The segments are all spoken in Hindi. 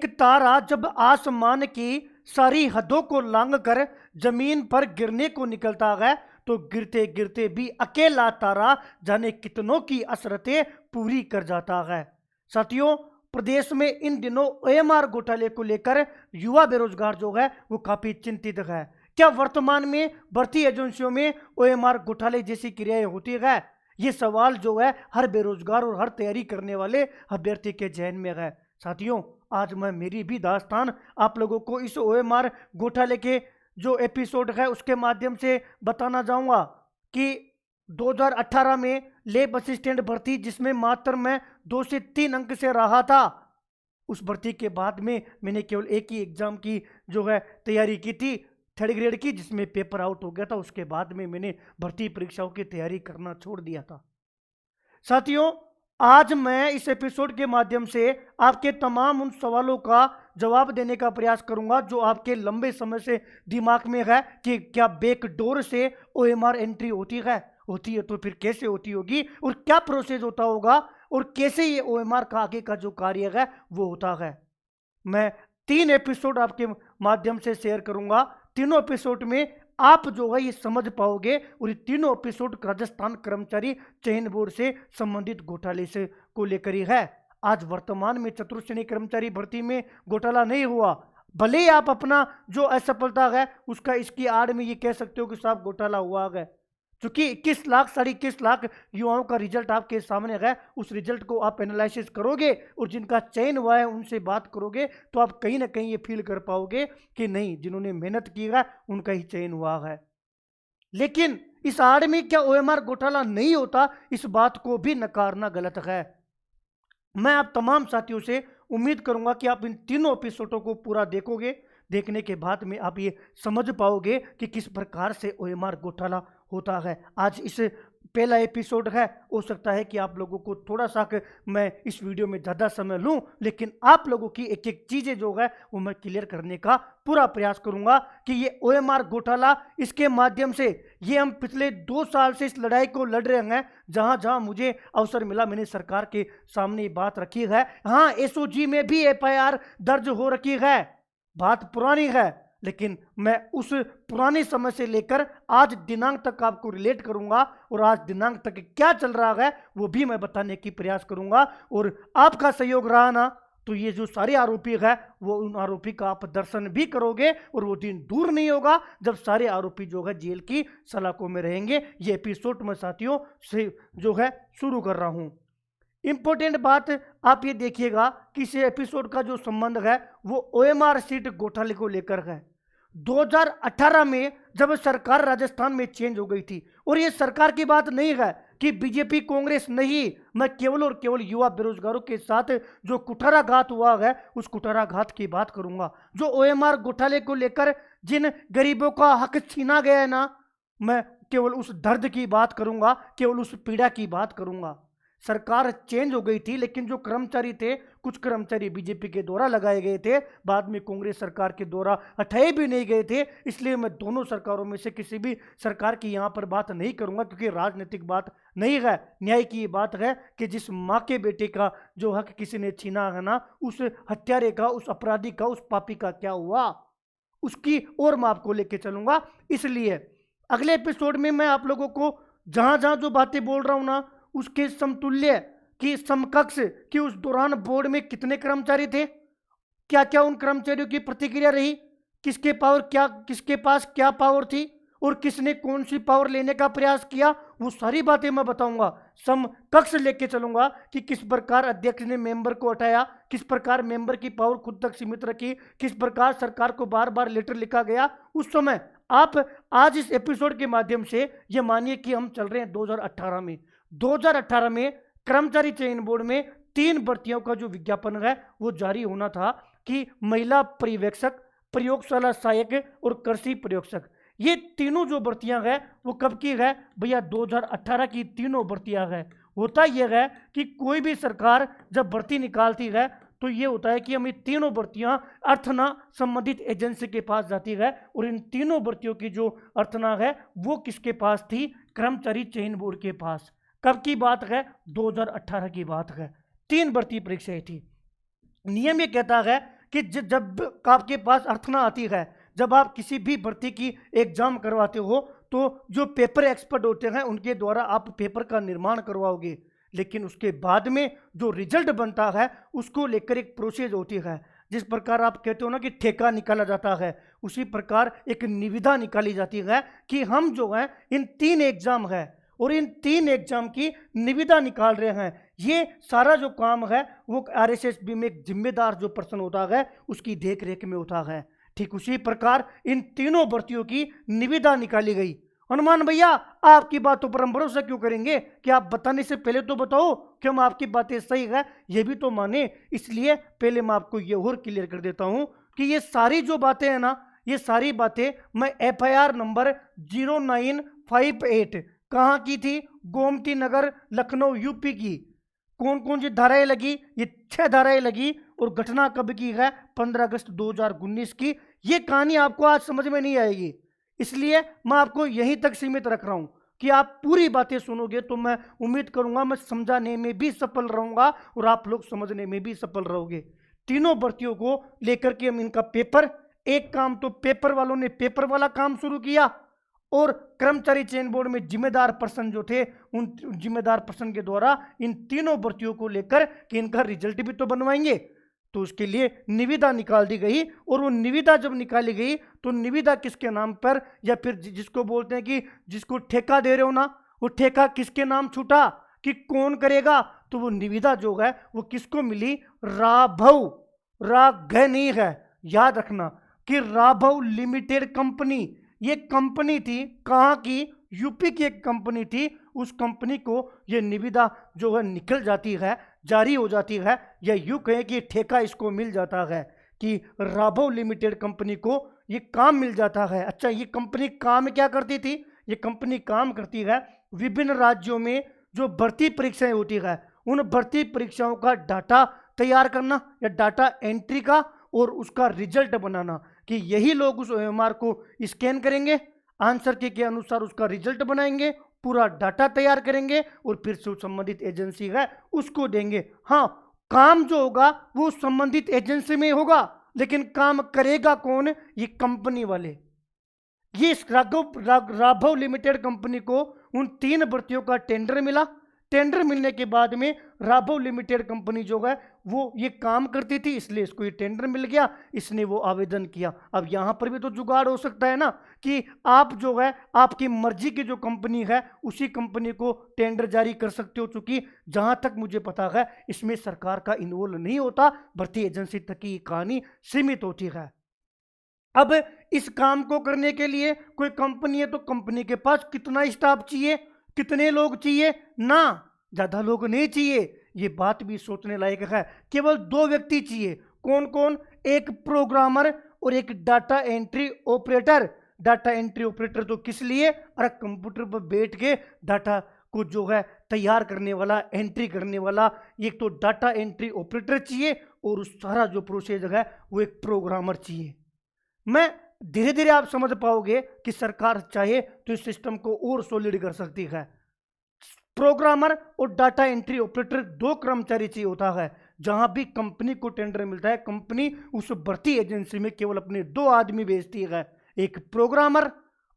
एक तारा जब आसमान की सारी हदों को लांग कर जमीन पर गिरने को निकलता है तो गिरते गिरते भी अकेला तारा जाने कितनों की असरतें पूरी कर जाता है। साथियों, प्रदेश में इन दिनों ओएमआर घोटाले को लेकर युवा बेरोजगार जो है वो काफी चिंतित है। क्या वर्तमान में भर्ती एजेंसियों में ओएमआर घोटाले जैसी क्रियाएं होती है? ये सवाल जो है हर बेरोजगार और हर तैयारी करने वाले अभ्यर्थी के जहन में है। साथियों, आज मैं मेरी भी दास्तान आप लोगों को इस ओएमआर घोटाले के जो एपिसोड है उसके माध्यम से बताना चाहूंगा कि 2018 में लेब असिस्टेंट भर्ती जिसमें मात्र मैं 2 से 3 अंक से रहा था, उस भर्ती के बाद में मैंने केवल एक ही एग्जाम की जो है तैयारी की थी, 3rd ग्रेड की, जिसमें पेपर आउट हो गया था। उसके बाद में मैंने भर्ती परीक्षाओं की तैयारी करना छोड़ दिया था। साथियों, आज मैं इस एपिसोड के माध्यम से आपके तमाम उन सवालों का जवाब देने का प्रयास करूंगा जो आपके लंबे समय से दिमाग में है कि क्या बैकडोर से ओएमआर एंट्री होती है तो फिर कैसे होती होगी और क्या प्रोसेस होता होगा और कैसे ये ओएमआर का आगे का जो कार्य है वो होता है। मैं 3 एपिसोड आपके माध्यम से शेयर करूंगा। तीनों एपिसोड में आप जो है ये समझ पाओगे और ये तीनों एपिसोड राजस्थान कर्मचारी चयन बोर्ड से संबंधित घोटाले से को लेकर ही है। आज वर्तमान में चतुर्श्रेणी कर्मचारी भर्ती में घोटाला नहीं हुआ, भले ही आप अपना जो असफलता है उसका इसकी आड़ में ये कह सकते हो कि साहब घोटाला हुआ है, क्योंकि 21 लाख 21 लाख युवाओं का रिजल्ट आपके सामने है। उस रिजल्ट को आप एनालिसिस करोगे और जिनका चयन हुआ है उनसे बात करोगे तो आप कहीं ना कहीं ये फील कर पाओगे कि नहीं, जिन्होंने मेहनत की है उनका ही चयन हुआ है। लेकिन इस आड़ में क्या ओएमआर घोटाला नहीं होता, इस बात को भी नकारना गलत है। मैं आप तमाम साथियों से उम्मीद करूंगा कि आप इन तीनों एपिसोडों को पूरा देखोगे। देखने के बाद में आप ये समझ पाओगे कि किस प्रकार से ओएमआर घोटाला होता है। आज इस पहला एपिसोड है, हो सकता है कि आप लोगों को थोड़ा सा मैं इस वीडियो में ज़्यादा समय लूं, लेकिन आप लोगों की एक एक चीज़ें जो है वो मैं क्लियर करने का पूरा प्रयास करूंगा कि ये ओएमआर घोटाला, इसके माध्यम से ये हम पिछले 2 साल से इस लड़ाई को लड़ रहे हैं। जहां जहां मुझे अवसर मिला मैंने सरकार के सामने ये बात रखी है। हाँ, एसओजी में भी एफआईआर दर्ज हो रखी है, बात पुरानी है, लेकिन मैं उस पुराने समय से लेकर आज दिनांक तक आपको रिलेट करूंगा और आज दिनांक तक क्या चल रहा है वो भी मैं बताने की प्रयास करूंगा। और आपका सहयोग रहा ना तो ये जो सारे आरोपी है वो उन आरोपी का आप दर्शन भी करोगे और वो दिन दूर नहीं होगा जब सारे आरोपी जो है जेल की सलाखों में रहेंगे। ये एपिसोड मैं साथियों से जो है शुरू कर रहा हूं। इंपॉर्टेंट बात आप ये देखिएगा कि इस एपिसोड का जो संबंध है वो ओएमआर सीट घोटाले को लेकर है। 2018 में जब सरकार राजस्थान में चेंज हो गई थी, और ये सरकार की बात नहीं है कि बीजेपी कांग्रेस नहीं, मैं केवल और केवल युवा बेरोजगारों के साथ जो कुठाराघात हुआ है उस कुठाराघात की बात करूंगा। जो ओएमआर घोटाले को लेकर जिन गरीबों का हक छीना गया है ना, मैं केवल उस दर्द की बात करूंगा, केवल उस पीड़ा की बात करूंगा। सरकार चेंज हो गई थी लेकिन जो कर्मचारी थे, कुछ कर्मचारी बीजेपी के द्वारा लगाए गए थे, बाद में कांग्रेस सरकार के द्वारा हटाए भी नहीं गए थे। इसलिए मैं दोनों सरकारों में से किसी भी सरकार की यहाँ पर बात नहीं करूंगा, क्योंकि राजनीतिक बात नहीं है, न्याय की ये बात है कि जिस माँ के बेटे का जो हक किसी ने छीना है ना, उस हत्यारे का, उस अपराधी का, उस पापी का क्या हुआ, उसकी और मैं आपको लेके चलूंगा। इसलिए अगले एपिसोड में मैं आप लोगों को जहां जहां जो बातें बोल रहा हूं ना उसके समतुल्य की समकक्ष कि उस दौरान बोर्ड में कितने कर्मचारी थे, क्या क्या उन कर्मचारियों की प्रतिक्रिया रही, किसके पावर क्या, किसके पास क्या पावर थी और किसने कौन सी पावर लेने का प्रयास किया, वो सारी बातें मैं बताऊंगा। समकक्ष लेके चलूंगा कि किस प्रकार अध्यक्ष ने मेंबर को हटाया, किस प्रकार मेंबर की पावर खुद तक सीमित रखी, किस प्रकार सरकार को बार बार लेटर लिखा गया उस समय। आप आज इस एपिसोड के माध्यम से ये मानिए कि हम चल रहे हैं 2018 में। 2018 में कर्मचारी चयन बोर्ड में 3 भर्तियों का जो विज्ञापन है वो जारी होना था कि महिला पर्यवेक्षक, प्रयोगशाला सहायक और कृषि प्रयोगशक। ये तीनों जो भर्तियां हैं वो कब की है भैया? 2018 की तीनों भर्तियां हैं। होता यह है कि कोई भी सरकार जब भर्ती निकालती है तो ये होता है कि हम ये तीनों भर्तियां अर्थना संबंधित एजेंसी के पास जाती है, और इन तीनों भर्तियों की जो अर्थना है वो किसके पास थी? कर्मचारी चयन बोर्ड के पास। कब की बात है? 2018 की बात है। 3 भर्ती परीक्षाएं थी। नियम ये कहता है कि जब आपके पास अर्थना आती है, जब आप किसी भी भर्ती की एग्जाम करवाते हो तो जो पेपर एक्सपर्ट होते हैं उनके द्वारा आप पेपर का निर्माण करवाओगे, लेकिन उसके बाद में जो रिजल्ट बनता है उसको लेकर एक प्रोसेस होती है। जिस प्रकार आप कहते हो ना कि ठेका निकाला जाता है, उसी प्रकार एक निविदा निकाली जाती है कि हम जो है इन 3 एग्जाम है और इन 3 एग्जाम की निविदा निकाल रहे हैं। ये सारा जो काम है वो आरएसएसबी में एक जिम्मेदार जो पर्सन होता है उसकी देख रेख में होता है। ठीक उसी प्रकार इन तीनों भर्तियों की निविदा निकाली गई। हनुमान भैया, आपकी बातों पर हम भरोसा क्यों करेंगे कि आप बताने से पहले तो बताओ कि हम आपकी बातें सही है ये भी तो माने। इसलिए पहले मैं आपको ये और क्लियर कर देता हूं कि ये सारी जो बातें हैं ना, ये सारी बातें मैं एफआईआर नंबर 0958 कहाँ की थी, गोमती नगर लखनऊ यूपी की। कौन कौन सी धाराएं लगी, ये 6 धाराएं लगी और घटना कब की है, 15 अगस्त 2019 की। ये कहानी आपको आज समझ में नहीं आएगी, इसलिए मैं आपको यहीं तक सीमित रख रहा हूं कि आप पूरी बातें सुनोगे तो मैं उम्मीद करूंगा मैं समझाने में भी सफल रहूंगा और आप लोग समझने में भी सफल रहोगे। तीनों भर्तियों को लेकर के हम इनका पेपर, एक काम तो पेपर वालों ने पेपर वाला काम शुरू किया और कर्मचारी चयन बोर्ड में जिम्मेदार पर्सन जो थे उन जिम्मेदार पर्सन के द्वारा इन तीनों भर्तियों को लेकर कि इनका रिजल्ट भी तो बनवाएंगे, तो उसके लिए निविदा निकाल दी गई। और वो निविदा जब निकाली गई तो निविदा किसके नाम पर, या फिर जिसको बोलते हैं कि जिसको ठेका दे रहे हो ना, वो ठेका किसके नाम छूटा कि कौन करेगा, तो वो निविदा जो है वो किसको मिली, राघव, राघव नहीं है, याद रखना कि राघव लिमिटेड कंपनी, ये कंपनी थी कहाँ की, यूपी की एक कंपनी थी। उस कंपनी को ये निविदा जो है निकल जाती है, जारी हो जाती है, या यूं कहें कि ठेका इसको मिल जाता है कि राघव लिमिटेड कंपनी को ये काम मिल जाता है। अच्छा, ये कंपनी काम क्या करती थी, ये कंपनी काम करती है विभिन्न राज्यों में जो भर्ती परीक्षाएं होती है उन भर्ती परीक्षाओं का डाटा तैयार करना या डाटा एंट्री का और उसका रिजल्ट बनाना, कि यही लोग उस ओएमआर को स्कैन करेंगे, आंसर के अनुसार उसका रिजल्ट बनाएंगे, पूरा डाटा तैयार करेंगे और फिर से संबंधित एजेंसी है उसको देंगे। हाँ, काम जो होगा वो संबंधित एजेंसी में होगा, लेकिन काम करेगा कौन, ये कंपनी वाले। ये राघव लिमिटेड कंपनी को उन 3 भर्तियों का टेंडर मिला। टेंडर मिलने के बाद में राघव लिमिटेड कंपनी जो है वो ये काम करती थी, इसलिए इसको ये टेंडर मिल गया, इसने वो आवेदन किया। अब यहां पर भी तो जुगाड़ हो सकता है ना कि आप जो है आपकी मर्जी की जो कंपनी है उसी कंपनी को टेंडर जारी कर सकते हो, चूंकि जहां तक मुझे पता है इसमें सरकार का इन्वॉल्व नहीं होता, भर्ती एजेंसी तक की कहानी सीमित होती है। अब इस काम को करने के लिए कोई कंपनी है तो कंपनी के पास कितना स्टाफ चाहिए, कितने लोग चाहिए ना, ज्यादा लोग नहीं चाहिए। ये बात भी सोचने लायक है, केवल 2 व्यक्ति चाहिए। कौन कौन, एक प्रोग्रामर और एक data entry operator. Data entry operator तो किस लिए, अरे कंप्यूटर पर बैठ के डाटा को जो है तैयार करने वाला, एंट्री करने वाला, एक तो डाटा एंट्री ऑपरेटर चाहिए और उस सारा जो प्रोसेस है वो एक प्रोग्रामर चाहिए। मैं धीरे धीरे आप समझ पाओगे कि सरकार चाहे तो इस सिस्टम को और सॉलिड कर सकती है। प्रोग्रामर और डाटा एंट्री ऑपरेटर 2 कर्मचारी चाहिए होता है। जहां भी कंपनी को टेंडर मिलता है कंपनी उस भर्ती एजेंसी में केवल अपने 2 आदमी भेजती है, एक प्रोग्रामर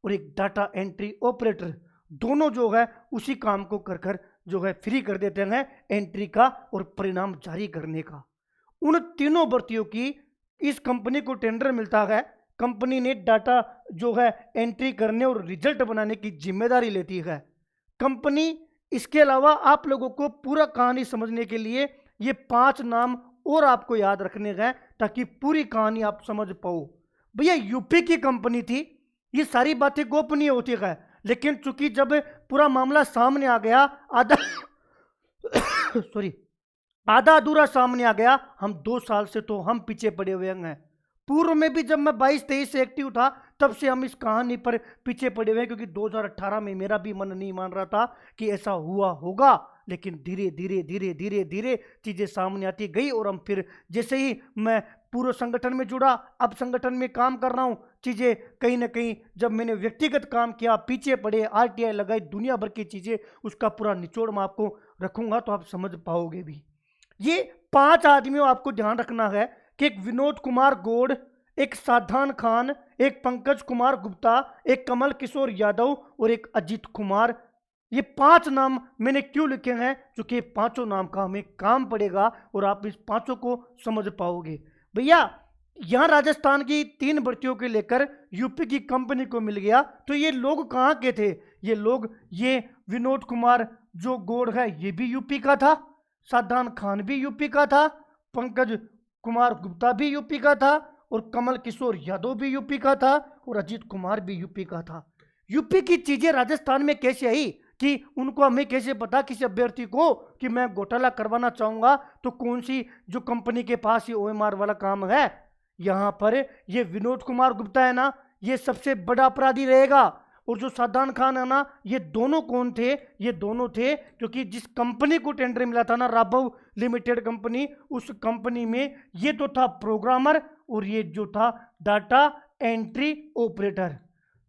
और एक डाटा एंट्री ऑपरेटर। दोनों जो है उसी काम को कर कर जो है फ्री कर देते हैं एंट्री का और परिणाम जारी करने का। उन तीनों भर्तियों की इस कंपनी को टेंडर मिलता है, कंपनी ने डाटा जो है एंट्री करने और रिजल्ट बनाने की जिम्मेदारी लेती है कंपनी। इसके अलावा आप लोगों को पूरा कहानी समझने के लिए ये 5 नाम और आपको याद रखने हैं ताकि पूरी कहानी आप समझ पाओ। भैया यूपी की कंपनी थी, ये सारी बातें गोपनीय होती है, लेकिन चूंकि जब पूरा मामला सामने आ गया, आधा सॉरी आधा अधूरा सामने आ गया, हम 2 साल से तो हम पीछे पड़े हुए हैं। पूर्व में भी जब मैं 22-23 से एक्टिव था तब से हम इस कहानी पर पीछे पड़े हुए हैं, क्योंकि 2018 में मेरा भी मन नहीं मान रहा था कि ऐसा हुआ होगा, लेकिन धीरे धीरे धीरे धीरे धीरे चीज़ें सामने आती गई और हम फिर जैसे ही मैं पूरे संगठन में जुड़ा, अब संगठन में काम कर रहा हूँ, चीज़ें कहीं ना कहीं जब मैंने व्यक्तिगत काम किया, पीछे पड़े, आरटीआई लगाई, दुनिया भर की चीज़ें, उसका पूरा निचोड़ मैं आपको रखूंगा तो आप समझ पाओगे भी। ये 5 आदमियों आपको ध्यान रखना है कि एक विनोद कुमार गौड़, एक साधान खान, एक पंकज कुमार गुप्ता, एक कमल किशोर यादव और एक अजीत कुमार, ये 5 नाम मैंने क्यों लिखे हैं? क्योंकि पांचों नाम का हमें काम पड़ेगा और आप इस पांचों को समझ पाओगे। भैया यहाँ राजस्थान की 3 भर्तियों के लेकर यूपी की कंपनी को मिल गया, तो ये लोग कहाँ के थे? ये विनोद कुमार जो गौड़ है ये भी यूपी का था, सादान खान भी यूपी का था, पंकज कुमार गुप्ता भी यूपी का था और कमल किशोर यादव भी यूपी का था और अजीत कुमार भी यूपी का था। यूपी की चीजें राजस्थान में कैसे आई कि उनको हमें कैसे पता किसी अभ्यर्थी को कि मैं घोटाला करवाना चाहूंगा तो कौन सी जो कंपनी के पास ये ओएमआर वाला काम है? यहाँ पर ये विनोद कुमार गुप्ता है ना, ये सबसे बड़ा अपराधी रहेगा। और जो सादान खान है ना, ये दोनों कौन थे? ये दोनों थे क्योंकि जिस कंपनी को टेंडर मिला था ना, राघव लिमिटेड कंपनी, उस कंपनी में ये तो था प्रोग्रामर और ये जो था डाटा एंट्री ऑपरेटर।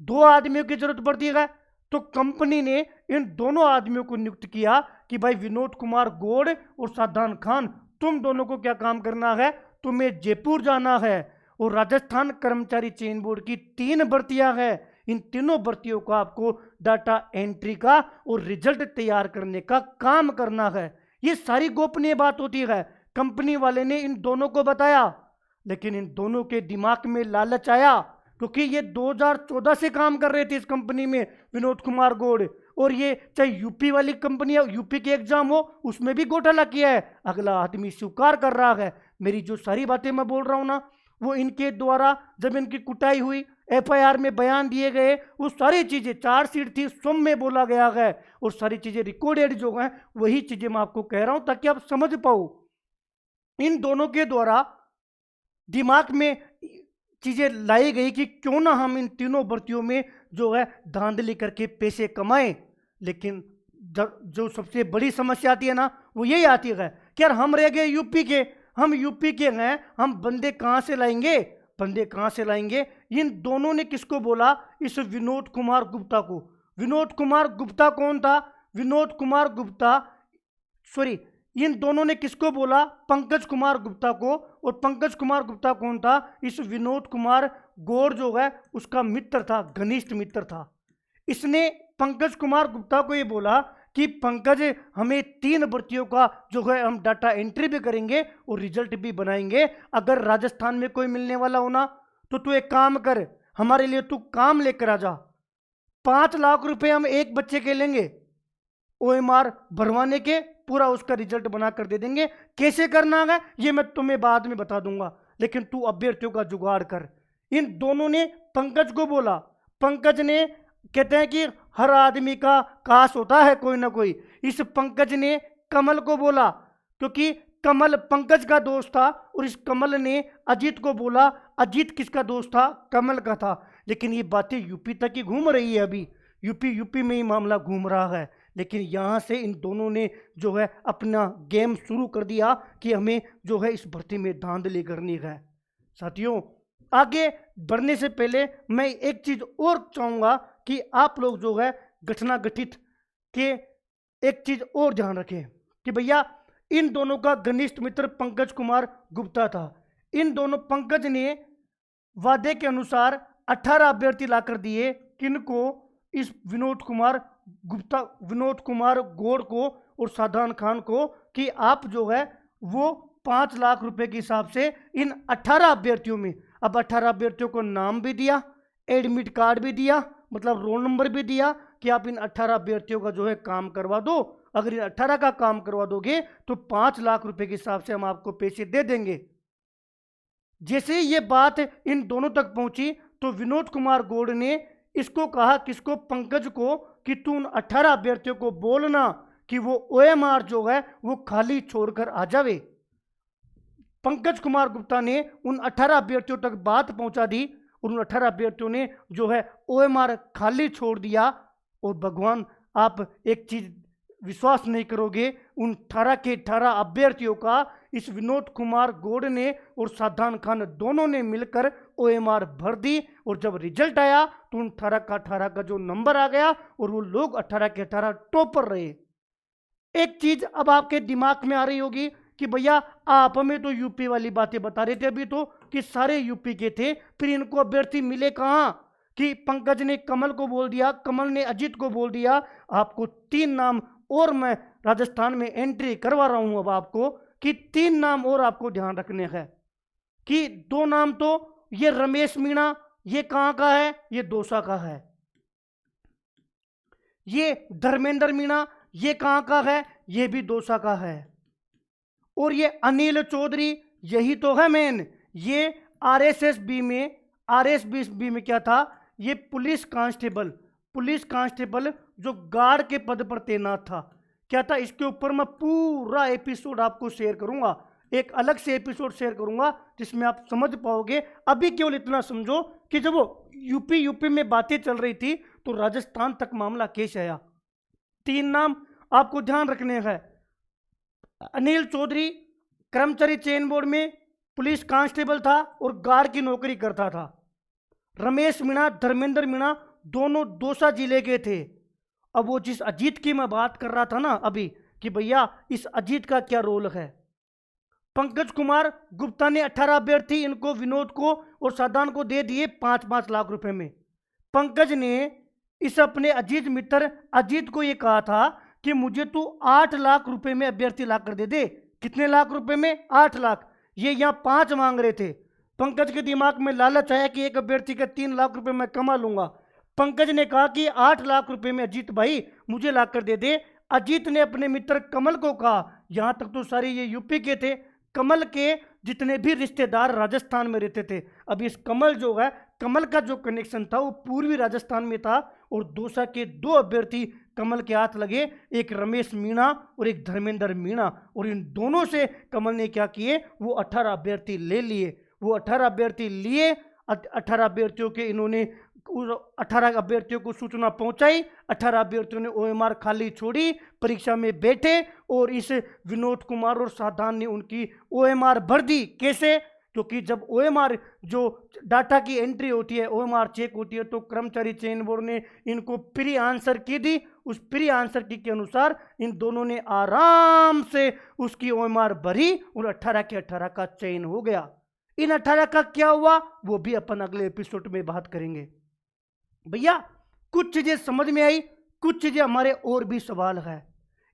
2 आदमियों की जरूरत पड़ती है, तो कंपनी ने इन दोनों आदमियों को नियुक्त किया कि भाई विनोद कुमार गौड़ और सादान खान, तुम दोनों को क्या काम करना है? तुम्हें जयपुर जाना है और राजस्थान कर्मचारी चयन बोर्ड की 3 भर्तियां हैं। इन तीनों भर्तियों को आपको डाटा एंट्री का और रिजल्ट तैयार करने का काम करना है। ये सारी गोपनीय बात होती है। कंपनी वाले ने इन दोनों को बताया, लेकिन इन दोनों के दिमाग में लालच आया क्योंकि ये 2014 से काम कर रहे थे इस कंपनी में, विनोद कुमार गौड़, और ये चाहे यूपी वाली कंपनी हो, यूपी के एग्जाम हो, उसमें भी घोटाला किया है। अगला आदमी स्वीकार कर रहा है। मेरी जो सारी बातें मैं बोल रहा हूं ना, वो इनके द्वारा जब इनकी कुटाई हुई, एफआईआर में बयान दिए गए, वो सारी चीजें, चार्जशीट थी, स्वयं में बोला गया है और सारी चीजें रिकॉर्डेड जो हैं, वही चीजें मैं आपको कह रहा हूं ताकि आप समझ पाओ। इन दोनों के द्वारा दिमाग में चीजें लाई गई कि क्यों ना हम इन तीनों भर्तियों में जो है धांधली करके पैसे कमाएं। लेकिन जो सबसे बड़ी समस्या आती है ना, वो यही आती है कि यार हम रह गए यूपी के, हम यूपी के हैं, हम बंदे कहां से लाएंगे? बंदे कहां से लाएंगे? इन दोनों ने किसको बोला? इस विनोद कुमार गुप्ता को। विनोद कुमार गुप्ता कौन था? विनोद कुमार गुप्ता, सॉरी, इन दोनों ने किसको बोला? पंकज कुमार गुप्ता को। और पंकज कुमार गुप्ता कौन था? इस विनोद कुमार गौड़ जो है उसका मित्र था, घनिष्ठ मित्र था। इसने पंकज कुमार गुप्ता को ये बोला कि पंकज, हमें 3 भर्तियों का जो है हम डाटा एंट्री भी करेंगे और रिजल्ट भी बनाएंगे। अगर राजस्थान में कोई मिलने वाला हो ना, तो तू एक काम कर, हमारे लिए तू काम लेकर आ जा। 5 लाख रुपए हम एक बच्चे के लेंगे, ओएमआर भरवाने के, पूरा उसका रिजल्ट बना कर दे देंगे। कैसे करना है ये मैं तुम्हें बाद में बता दूंगा, लेकिन तू अभ्यर्थियों का जुगाड़ कर। इन दोनों ने पंकज को बोला। पंकज ने, कहते हैं कि हर आदमी का काश होता है कोई ना कोई, इस पंकज ने कमल को बोला क्योंकि कमल पंकज का दोस्त था, और इस कमल ने अजीत को बोला। अजीत किसका दोस्त था? कमल का था। लेकिन ये बातें यूपी तक ही घूम रही है, अभी यूपी में ही मामला घूम रहा है। लेकिन यहाँ से इन दोनों ने जो है अपना गेम शुरू कर दिया कि हमें जो है इस भर्ती में धांधली करनी है। साथियों, आगे बढ़ने से पहले मैं एक चीज और चाहूंगा कि आप लोग जो है घटना घटित के एक चीज और ध्यान रखें कि भैया इन दोनों का घनिष्ठ मित्र पंकज कुमार गुप्ता था। इन दोनों, पंकज ने वादे के अनुसार 18 अभ्यर्थी लाकर दिए। किनको? इस विनोद कुमार गौड़ को और सादान खान को, कि आप जो है वो 5 लाख रुपए के हिसाब से इन 18 अभ्यर्थियों में, अब 18 अभ्यर्थियों को नाम भी दिया, एडमिट कार्ड भी दिया, मतलब रोल नंबर भी दिया कि आप इन 18 अभ्यर्थियों का जो है काम करवा दो। अगर इन 18 का काम करवा दोगे तो 5 लाख रुपए के हिसाब से हम आपको पैसे दे देंगे। जैसे ये बात इन दोनों तक पहुंची तो विनोद कुमार गौड़ ने इसको कहा, किसको? पंकज को, कि तू उन 18 अभ्यर्थियों को बोलना कि वो ओएमआर जो है वो खाली छोड़कर आ जावे। पंकज कुमार गुप्ता ने उन 18 अभ्यर्थियों तक बात पहुंचा दी और उन 18 अभ्यर्थियों ने जो है ओएमआर खाली छोड़ दिया। और भगवान, आप एक चीज विश्वास नहीं करोगे, उन 18 के 18 अभ्यर्थियों का इस विनोद कुमार गौड़ ने और सादान खान दोनों ने मिलकर ओएमआर भर दी। और जब रिजल्ट आया तो उन 18 का जो नंबर आ गया और वो लोग 18 के 18 टॉपर रहे। एक चीज अब आपके दिमाग में आ रही होगी कि भैया आप हमें तो यूपी वाली बातें बता रहे थे अभी तो कि सारे यूपी के थे, फिर इनको अभ्यर्थी मिले कहाँ? कि पंकज ने कमल को बोल दिया, कमल ने अजीत को बोल दिया। आपको 3 नाम और मैं राजस्थान में एंट्री करवा रहा हूं अब आपको, कि 3 नाम और आपको ध्यान रखने हैं। कि 2 नाम तो ये रमेश मीणा, ये कहां का है? ये दौसा का है। ये धर्मेंद्र मीणा, ये कहां का है? ये भी दौसा का है। और ये अनिल चौधरी, यही तो है मेन। ये आरएसएसबी में, आरएसबी में क्या था? ये पुलिस कांस्टेबल जो गार्ड के पद पर तैनात था। क्या था? इसके ऊपर मैं पूरा एपिसोड आपको शेयर करूंगा, एक अलग से एपिसोड शेयर करूंगा जिसमें आप समझ पाओगे। अभी केवल इतना समझो कि जब वो यूपी में बातें चल रही थी तो राजस्थान तक मामला कैसे आया। 3 नाम आपको ध्यान रखने हैं। अनिल चौधरी कर्मचारी चयन बोर्ड में पुलिस कांस्टेबल था और गार्ड की नौकरी करता था। रमेश मीणा, धर्मेंद्र मीणा दोनों दौसा जिले के थे। अब वो जिस अजीत की मैं बात कर रहा था ना अभी, कि भैया इस अजीत का क्या रोल है। पंकज कुमार गुप्ता ने 18 अभ्यर्थी इनको, विनोद को और सादान को दे दिए 5-5 लाख रुपए में। पंकज ने इस अपने अजीत मित्र अजीत को ये कहा था कि मुझे तू 8 लाख रुपए में अभ्यर्थी ला कर दे दे। कितने लाख रुपए में? 8 लाख। ये यहाँ 5 मांग रहे थे। पंकज के दिमाग में लालच आया कि एक अभ्यर्थी का 3 लाख रुपए मैं कमा लूंगा। पंकज ने कहा कि 8 लाख रुपए में अजीत भाई मुझे ला कर दे दे। अजीत ने अपने मित्र कमल को कहा, यहां तक तो सारे ये यूपी के थे, कमल के जितने भी रिश्तेदार राजस्थान में रहते थे। अब इस कमल जो है, कमल का जो कनेक्शन था वो पूर्वी राजस्थान में था और दौसा के 2 अभ्यर्थी कमल के हाथ लगे, एक रमेश मीणा और एक धर्मेंद्र मीणा। और इन दोनों से कमल ने क्या किए? वो 18 अभ्यर्थी ले लिए। वो 18 अभ्यर्थी लिए। 18 अभ्यर्थियों के इन्होंने 18 अभ्यर्थियों को सूचना पहुंचाई। 18 अभ्यर्थियों ने ओएमआर खाली छोड़ी, परीक्षा में बैठे और इस विनोद कुमार और साधान ने उनकी ओएमआर भर दी। कैसे? क्योंकि जब ओएमआर जो डाटा की एंट्री होती है, ओएमआर चेक होती है, तो कर्मचारी चयन बोर्ड ने इनको प्री आंसर की दी। उस प्री आंसर की के अनुसार इन दोनों ने आराम से उसकी ओएमआर भरी और 18 के 18 का चयन हो गया। इन 18 का क्या हुआ वो भी अपन अगले एपिसोड में बात करेंगे। भैया कुछ चीजें समझ में आई, कुछ चीजें हमारे और भी सवाल है।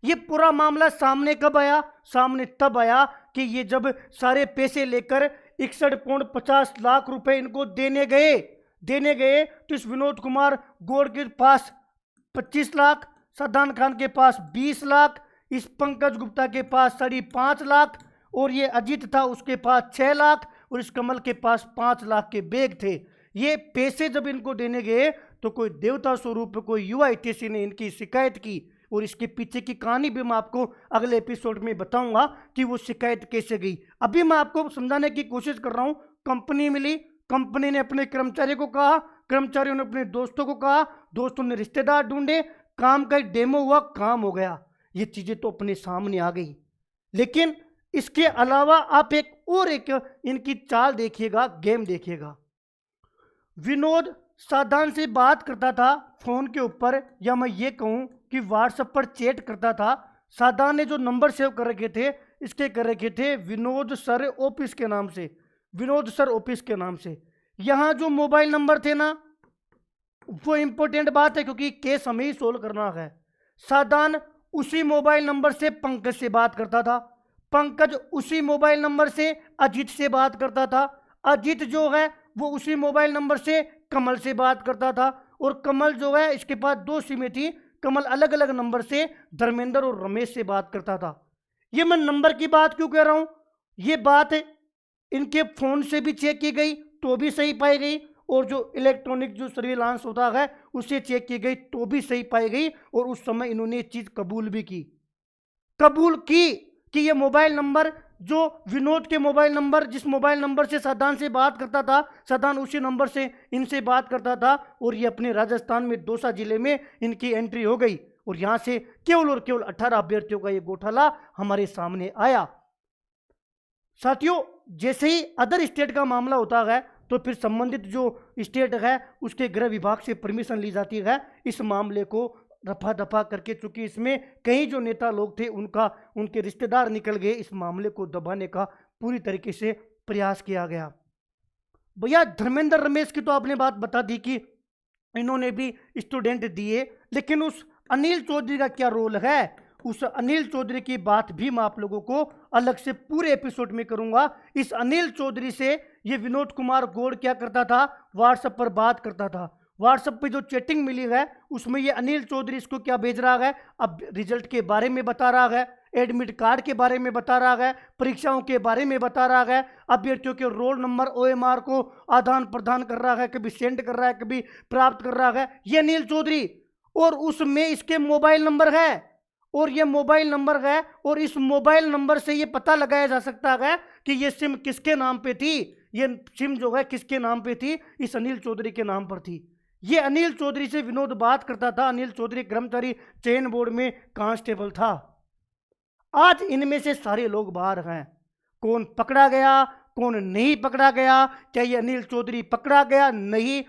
ये पूरा मामला सामने कब आया? सामने तब आया कि ये जब सारे पैसे लेकर 61.50 लाख रुपए इनको देने गए तो इस विनोद कुमार गौड़ के पास 25 लाख, सदान खान के पास 20 लाख, इस पंकज गुप्ता के पास 5.5 लाख और ये अजीत था उसके पास 6 लाख और इस कमल के पास 5 लाख के बैग थे। ये पैसे जब इनको देने गए तो कोई देवता स्वरूप कोई यूआईटीसी ने इनकी शिकायत की और इसके पीछे की कहानी भी मैं आपको अगले एपिसोड में बताऊंगा कि वो शिकायत कैसे गई। अभी मैं आपको समझाने की कोशिश कर रहा हूं। कंपनी मिली, कंपनी ने अपने कर्मचारी को कहा, कर्मचारियों ने अपने दोस्तों को कहा, दोस्तों ने रिश्तेदार ढूंढे, काम का एक डेमो हुआ, काम हो गया। ये चीजें तो अपने सामने आ गई। लेकिन इसके अलावा आप एक इनकी चाल देखिएगा, गेम देखिएगा। विनोद साधान से बात करता था फोन के ऊपर, या मैं ये कहूं कि व्हाट्सएप पर चैट करता था। साधान ने जो नंबर सेव कर रखे थे, इसके कर रखे थे विनोद सर ऑफिस के नाम से, विनोद सर ऑफिस के नाम से। यहां जो मोबाइल नंबर थे ना, वो इंपॉर्टेंट बात है क्योंकि केस हमें ही सोल्व करना है। साधान उसी मोबाइल नंबर से पंकज से बात करता था, पंकज उसी मोबाइल नंबर से अजीत से बात करता था, अजीत जो है वो उसी मोबाइल नंबर से कमल से बात करता था, और कमल जो है इसके पास 2 सिमें थी, कमल अलग अलग नंबर से धर्मेंद्र और रमेश से बात करता था। ये मैं नंबर की बात क्यों कह रहा हूं? ये बात इनके फोन से भी चेक की गई तो भी सही पाई गई, और जो इलेक्ट्रॉनिक जो सर्विलांस होता है उससे चेक की गई तो भी सही पाई गई। और उस समय इन्होंने ये चीज कबूल भी की, कि ये मोबाइल नंबर जो विनोद के मोबाइल नंबर, जिस मोबाइल नंबर से साधान से बात करता था, साधान उसी नंबर से इनसे बात करता था, और ये अपने राजस्थान में दौसा जिले में इनकी एंट्री हो गई। और यहां से केवल और केवल 18 अभ्यर्थियों का ये घोटाला हमारे सामने आया। साथियों, जैसे ही अदर स्टेट का मामला होता है तो फिर संबंधित जो स्टेट है उसके गृह विभाग से परमिशन ली जाती है इस मामले को रफा दफा करके, चूंकि इसमें कई जो नेता लोग थे उनके रिश्तेदार निकल गए, इस मामले को दबाने का पूरी तरीके से प्रयास किया गया। भैया धर्मेंद्र रमेश की तो आपने बात बता दी कि इन्होंने भी स्टूडेंट दिए, लेकिन उस अनिल चौधरी का क्या रोल है, उस अनिल चौधरी की बात भी मैं आप लोगों को अलग से पूरे एपिसोड में करूंगा। इस अनिल चौधरी से ये विनोद कुमार गौड़ क्या करता था, व्हाट्सएप पर बात करता था। व्हाट्सएप पे जो चैटिंग मिली है उसमें ये अनिल चौधरी इसको क्या भेज रहा है, अब रिजल्ट के बारे में बता रहा है, एडमिट कार्ड के बारे में बता रहा है, परीक्षाओं के बारे में बता रहा है, अभ्यर्थियों के रोल नंबर ओएमआर को आदान प्रदान कर रहा है, कभी सेंड कर रहा है, कभी प्राप्त कर रहा है, ये अनिल चौधरी। और उसमें इसके मोबाइल नंबर है, और ये मोबाइल नंबर है, और इस मोबाइल नंबर से ये पता लगाया जा सकता है कि ये सिम किसके नाम पे थी, ये सिम जो है किसके नाम पे थी, इस अनिल चौधरी के नाम पर थी। ये अनिल चौधरी से विनोद बात करता था। अनिल चौधरी कर्मचारी चयन बोर्ड में कांस्टेबल था। आज इनमें से सारे लोग बाहर हैं, कौन पकड़ा गया कौन नहीं पकड़ा गया, क्या ये अनिल चौधरी पकड़ा गया, नहीं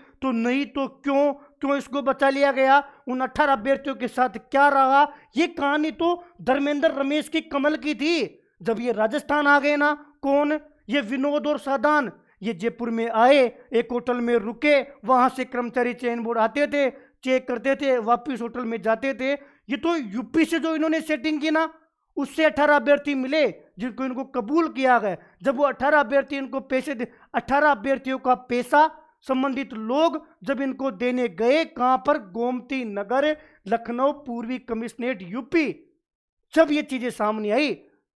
तो क्यों क्यों इसको बचा लिया गया, उन 18 अभ्यर्थियों के साथ क्या रहा, ये कहानी तो धर्मेंद्र रमेश की कमल की थी। जब ये राजस्थान आ गए ना, कौन, ये विनोद और सादान, ये जयपुर में आए, एक होटल में रुके, वहां से कर्मचारी चयन बोर्ड आते थे, चेक करते थे, वापिस होटल में जाते थे। ये तो यूपी से जो इन्होंने सेटिंग की ना, उससे 18 अभ्यर्थी मिले जिनको इनको कबूल किया गया। जब वो 18 अभ्यर्थी इनको पैसे 18 अभ्यर्थियों का पैसा संबंधित लोग जब इनको देने गए, कहां पर, गोमती नगर, लखनऊ पूर्वी कमिश्नरेट यूपी। जब ये चीजें सामने आई,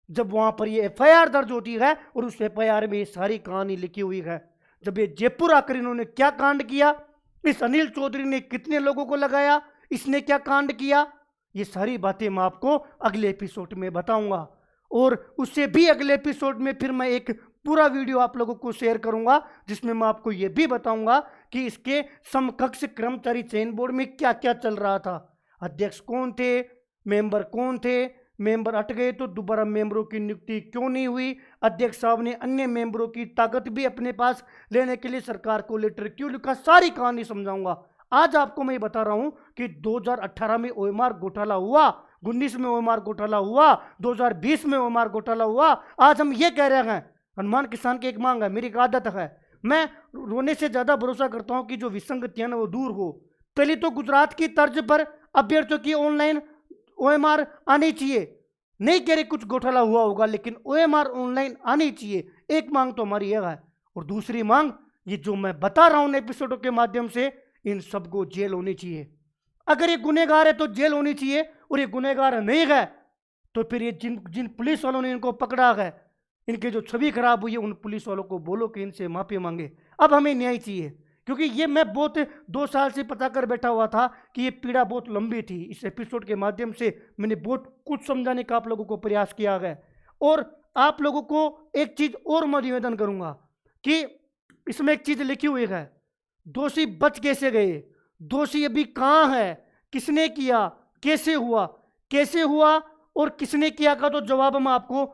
जब वहां पर ये एफआईआर दर्ज होती है और उस एफआईआर में ये सारी कहानी लिखी हुई है। जब ये जयपुर आकर इन्होंने क्या कांड किया, इस अनिल चौधरी ने कितने लोगों को लगाया, इसने क्या कांड किया, ये सारी बातें मैं आपको अगले एपिसोड में बताऊंगा। और उससे भी अगले एपिसोड में फिर मैं एक पूरा वीडियो आप लोगों को शेयर करूंगा, जिसमें मैं आपको यह भी बताऊंगा कि इसके समकक्ष कर्मचारी चयन बोर्ड में क्या क्या चल रहा था, अध्यक्ष कौन थे, मेंबर कौन थे, मेंबर हट गए तो दोबारा मेंबरों की नियुक्ति क्यों नहीं हुई, अध्यक्ष साहब ने अन्य मेंबरों की ताकत भी अपने पास लेने के लिए सरकार को लेटर क्यों लिखा, सारी कहानी समझाऊंगा। आज आपको मैं बता रहा हूं कि 2018 में ओएमआर घोटाला हुआ, 19 में ओएमआर घोटाला हुआ, 2020 में ओएमआर घोटाला हुआ। आज हम ये कह रहे हैं, हनुमान किसान की एक मांग है, मेरी एक आदत है, मैं रोने से ज्यादा भरोसा करता हूं कि जो विसंगतियां ना वो दूर हो। पहले तो गुजरात की तर्ज पर अभ्यर्थियों की ऑनलाइन ओएमआर आनी चाहिए, नहीं कह रहे कुछ घोटाला हुआ होगा, लेकिन ओएमआर ऑनलाइन आनी चाहिए, एक मांग तो हमारी यह है। और दूसरी मांग, ये जो मैं बता रहा हूं एपिसोडों के माध्यम से, इन सबको जेल होनी चाहिए। अगर ये गुनहगार है तो जेल होनी चाहिए, और ये गुनहगार नहीं है तो फिर ये जिन पुलिस वालों ने इनको पकड़ा है, इनकी जो छवि खराब हुई है, उन पुलिस वालों को बोलो कि इनसे माफी मांगे। अब हमें न्याय चाहिए, क्योंकि ये मैं बहुत 2 साल से पता कर बैठा हुआ था कि ये पीड़ा बहुत लंबी थी। इस एपिसोड के माध्यम से मैंने बहुत कुछ समझाने का आप लोगों को प्रयास किया है। और आप लोगों को एक चीज और मैं निवेदन करूंगा कि इसमें एक चीज लिखी हुई है, दोषी बच कैसे गए, दोषी अभी कहां है, किसने किया, कैसे हुआ और किसने किया का तो जवाब मैं आपको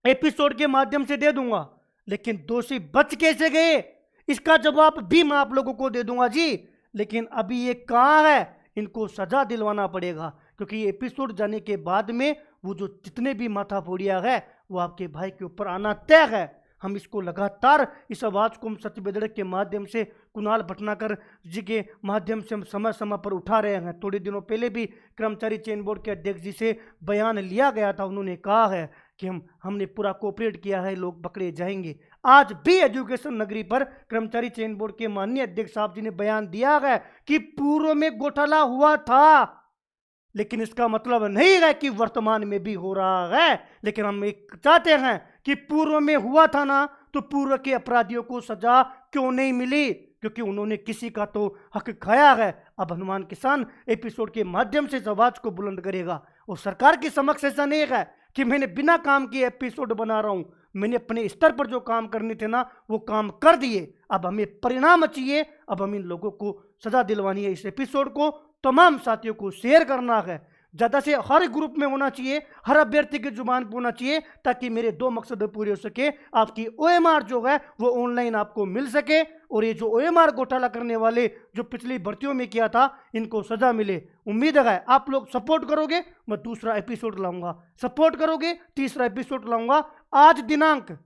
एपिसोड के माध्यम से दे दूंगा, लेकिन दोषी बच कैसे गए इसका जवाब भी मैं आप लोगों को दे दूंगा जी। लेकिन अभी ये कहां है, इनको सजा दिलवाना पड़ेगा, क्योंकि ये एपिसोड जाने के बाद में वो जो जितने भी माथा फोड़िया है वो आपके भाई के ऊपर आना तय है। हम इसको लगातार, इस आवाज को हम सत्य बेदड़क के माध्यम से, कुणाल भटनागर जी के माध्यम से हम समय समय पर उठा रहे हैं। थोड़े दिनों पहले भी कर्मचारी चयन बोर्ड के अध्यक्ष जी से बयान लिया गया था, उन्होंने कहा है कि हमने पूरा कोऑपरेट किया है, लोग पकड़े जाएंगे। आज भी एजुकेशन नगरी पर कर्मचारी चयन बोर्ड के माननीय अध्यक्ष साहब जी ने बयान दिया है कि पूर्व में घोटाला हुआ था, लेकिन इसका मतलब नहीं है कि वर्तमान में भी हो रहा है। लेकिन हम एक चाहते हैं कि पूर्व में हुआ था ना, तो पूर्व के अपराधियों को सजा क्यों नहीं मिली, क्योंकि उन्होंने किसी का तो हक खाया है। अब हनुमान किसान एपिसोड के माध्यम से इस आवाज को बुलंद करेगा, और सरकार के समक्ष ऐसा नहीं है कि मैंने बिना काम किए एपिसोड बना रहा हूं, मैंने अपने स्तर पर जो काम करने थे ना वो काम कर दिए। अब हमें परिणाम चाहिए, अब हम इन लोगों को सजा दिलवानी है। इस एपिसोड को तमाम साथियों को शेयर करना है, ज़्यादा से हर ग्रुप में होना चाहिए, हर अभ्यर्थी की जुबान पर होना चाहिए, ताकि मेरे दो मकसद पूरे हो सके। आपकी ओएमआर जो है वो ऑनलाइन आपको मिल सके, और ये जो ओएमआर घोटाला करने वाले जो पिछली भर्तियों में किया था, इनको सजा मिले। उम्मीद है आप लोग सपोर्ट करोगे, मैं दूसरा एपिसोड लाऊंगा। सपोर्ट करोगे, तीसरा एपिसोड लाऊंगा। आज दिनांक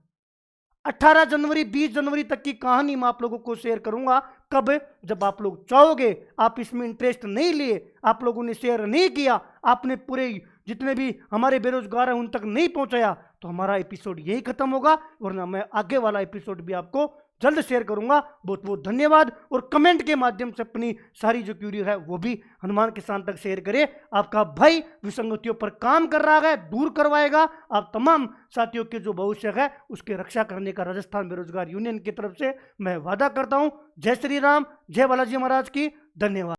18 जनवरी 20 जनवरी तक की कहानी मैं आप लोगों को शेयर करूंगा। कब? जब आप लोग चाहोगे। आप इसमें इंटरेस्ट नहीं लिए, आप लोगों ने शेयर नहीं किया, आपने पूरे जितने भी हमारे बेरोजगार हैं उन तक नहीं पहुंचाया, तो हमारा एपिसोड यही खत्म होगा। वरना मैं आगे वाला एपिसोड भी आपको जल्द शेयर करूंगा। बहुत बहुत धन्यवाद। और कमेंट के माध्यम से अपनी सारी जो क्यूरी है वो भी हनुमान किसान तक शेयर करें। आपका भाई विसंगतियों पर काम कर रहा है, दूर करवाएगा। आप तमाम साथियों के जो भविष्य है उसकी रक्षा करने का राजस्थान बेरोजगार यूनियन की तरफ से मैं वादा करता हूं। जय श्री राम, जय बालाजी महाराज की। धन्यवाद।